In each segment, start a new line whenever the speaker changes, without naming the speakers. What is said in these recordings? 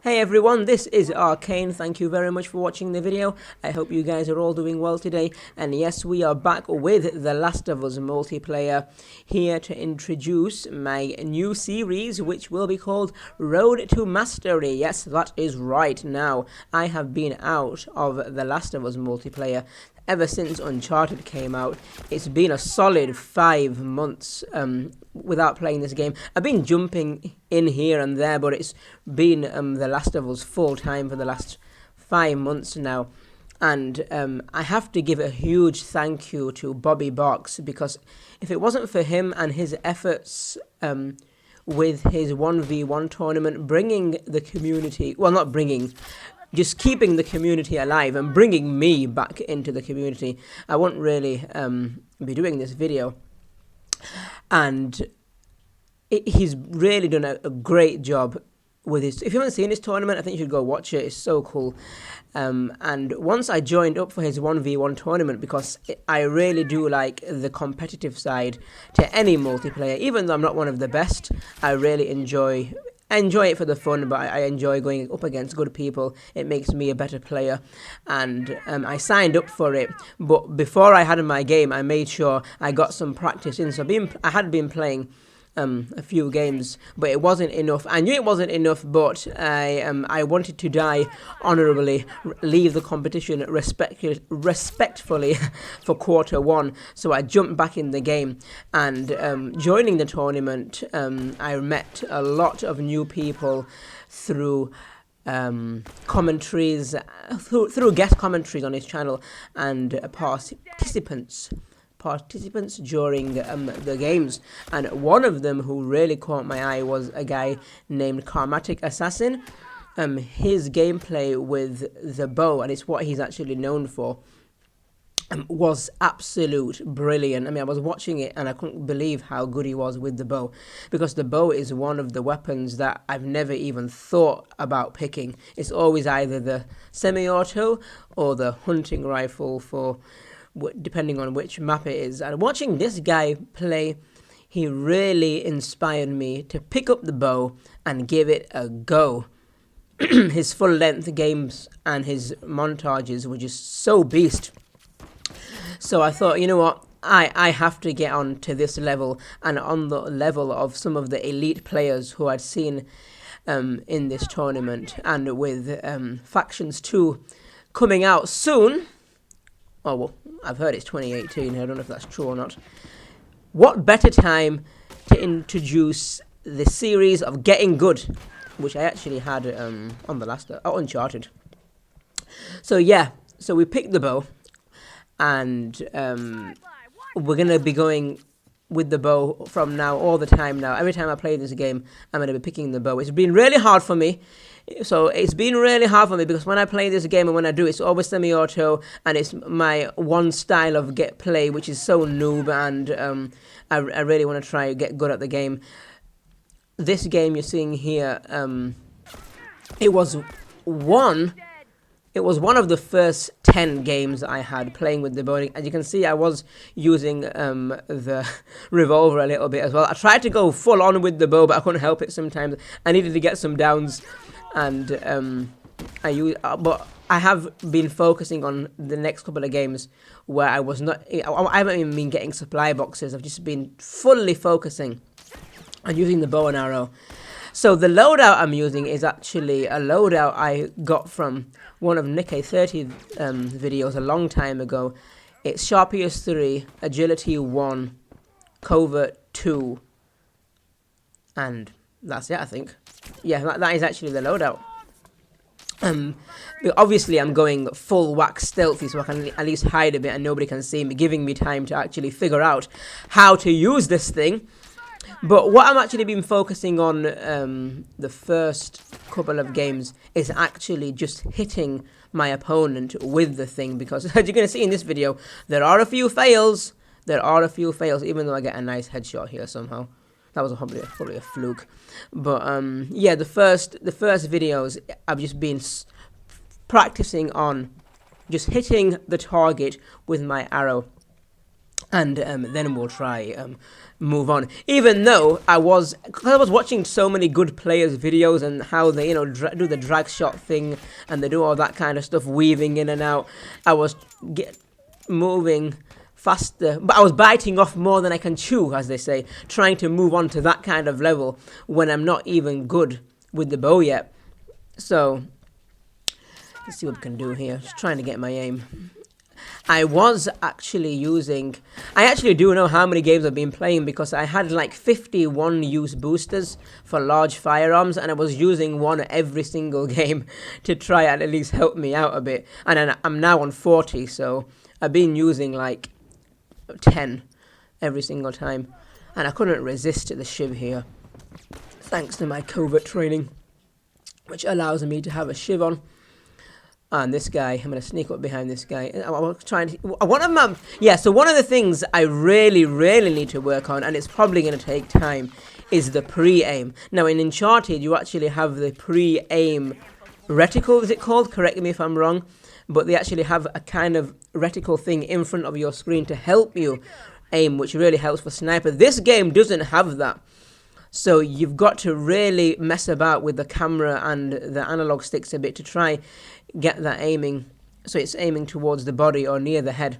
Hey everyone, this is Arcane. Thank you very much for watching the video. I hope you guys are all doing well today. And yes, we are back with The Last of Us multiplayer, here to introduce my new series, which will be called Road to Mastery. Yes, that is right. Now, I have been out of The Last of Us multiplayer ever since Uncharted came out. It's been a solid 5 months without playing this game. I've been jumping in here and there, but it's been The Last of Us full time for the last 5 months now. And I have to give a huge thank you to Bobby Box, because if it wasn't for him and his efforts with his 1v1 tournament, bringing the community, well, not bringing, just keeping the community alive and bringing me back into the community, I won't really be doing this video. And he's really done a great job with his. If you haven't seen his tournament, I think you should go watch it. It's so cool. And once I joined up for his 1v1 tournament, because I really do like the competitive side to any multiplayer, even though I'm not one of the best, I really enjoy it for the fun, but I enjoy going up against good people. It makes me a better player, and I signed up for it. But before I had my game, I made sure I got some practice in. So I had been playing a few games, but it wasn't enough. I knew it wasn't enough, but I wanted to die honourably, leave the competition respectfully for quarter one. So I jumped back in the game, and joining the tournament, I met a lot of new people through commentaries, through guest commentaries on his channel, and participants during the games. And one of them who really caught my eye was a guy named Karmatic Assassin. His gameplay with the bow, and it's what he's actually known for, was absolute brilliant. I mean, I was watching it and I couldn't believe how good he was with the bow, because the bow is one of the weapons that I've never even thought about picking. It's always either the semi-auto or the hunting rifle, for depending on which map it is. And watching this guy play, he really inspired me to pick up the bow and give it a go. His full length games and his montages were just so beast. So I thought, you know what, I have to get on to this level, and on the level of some of the elite players who I'd seen in this tournament. And with Factions 2 coming out soon, oh, well, I've heard it's 2018. I don't know if that's true or not. What better time to introduce the series of Getting Good, which I actually had on the last Uncharted. So yeah, so we picked the bow, and we're going to be going with the bow from now, all the time now. Every time I play this game, I'm going to be picking the bow. It's been really hard for me. So it's been really hard for me, because when I play this game and when I do, it's always semi-auto, and it's my one style of play, which is so noob, and I really want to try to get good at the game. This game you're seeing here, it was one of the first 10 games I had playing with the bow. As you can see, I was using the revolver a little bit as well. I tried to go full on with the bow, but I couldn't help it sometimes. I needed to get some downs, and but I have been focusing on the next couple of games where I haven't even been getting supply boxes. I've just been fully focusing on using the bow and arrow. So the loadout I'm using is actually a loadout I got from one of Nick A30 videos a long time ago. It's Sharpiest 3, Agility 1, Covert 2, and that's it, I think. Yeah, that is actually the loadout. Obviously I'm going full whack stealthy, so I can at least hide a bit and nobody can see me, giving me time to actually figure out how to use this thing. But what I'm actually been focusing on the first couple of games is actually just hitting my opponent with the thing, because as you're going to see in this video, there are a few fails, even though I get a nice headshot here somehow. That was probably a fluke. But yeah, the first videos I've just been practicing on just hitting the target with my arrow. and then we'll try move on. Even though I was watching so many good players' videos and how they do the drag shot thing and they do all that kind of stuff, weaving in and out. I was moving faster, but I was biting off more than I can chew, as they say, trying to move on to that kind of level when I'm not even good with the bow yet. So let's see what we can do here. Just trying to get my aim. I actually do know how many games I've been playing, because I had like 51 use boosters for large firearms, and I was using one every single game to try and at least help me out a bit. And then I'm now on 40, so I've been using like 10 every single time, and I couldn't resist the shiv here, thanks to my covert training, which allows me to have a shiv on. And this guy, I'm going to sneak up behind this guy. I'm trying to, one of the things I really need to work on, and it's probably going to take time, is the pre-aim. Now in Uncharted, you actually have the pre-aim reticle, is it called? Correct me if I'm wrong. But they actually have a kind of reticle thing in front of your screen to help you aim, which really helps for sniper. This game doesn't have that. So you've got to really mess about with the camera and the analog sticks a bit to try get that aiming, so it's aiming towards the body or near the head.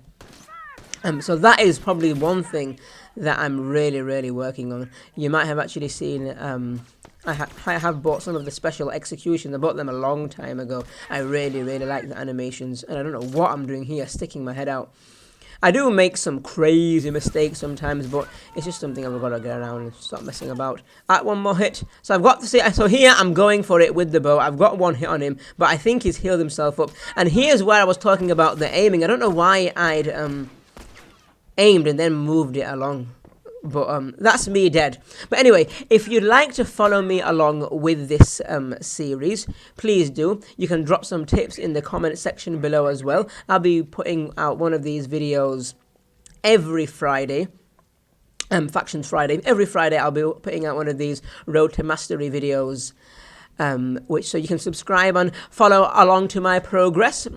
So that is probably one thing that I'm really working on. You might have actually seen I have bought some of the special executions. I bought them a long time ago. I really like the animations, and I don't know what I'm doing here, sticking my head out. I do make some crazy mistakes sometimes, but it's just something I've got to get around and stop messing about. At one more hit. So I've got to see. So here I'm going for it with the bow. I've got one hit on him, but I think he's healed himself up. And here's where I was talking about the aiming. I don't know why I'd aimed and then moved it along. But that's me dead. But anyway, if you'd like to follow me along with this series, please do. You can drop some tips in the comment section below as well. I'll be putting out one of these videos every Friday. Factions Friday. Every Friday I'll be putting out one of these Road to Mastery videos, so you can subscribe and follow along to my progress.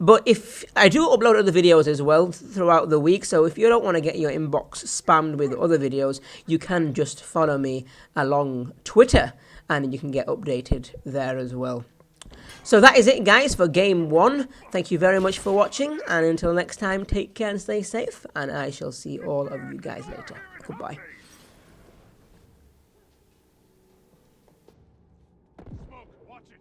But if I do upload other videos as well throughout the week, so if you don't want to get your inbox spammed with other videos, you can just follow me along Twitter, and you can get updated there as well. So that is it, guys, for Game 1. Thank you very much for watching, and until next time, take care and stay safe, and I shall see all of you guys later. Goodbye.
Smoke, watch it.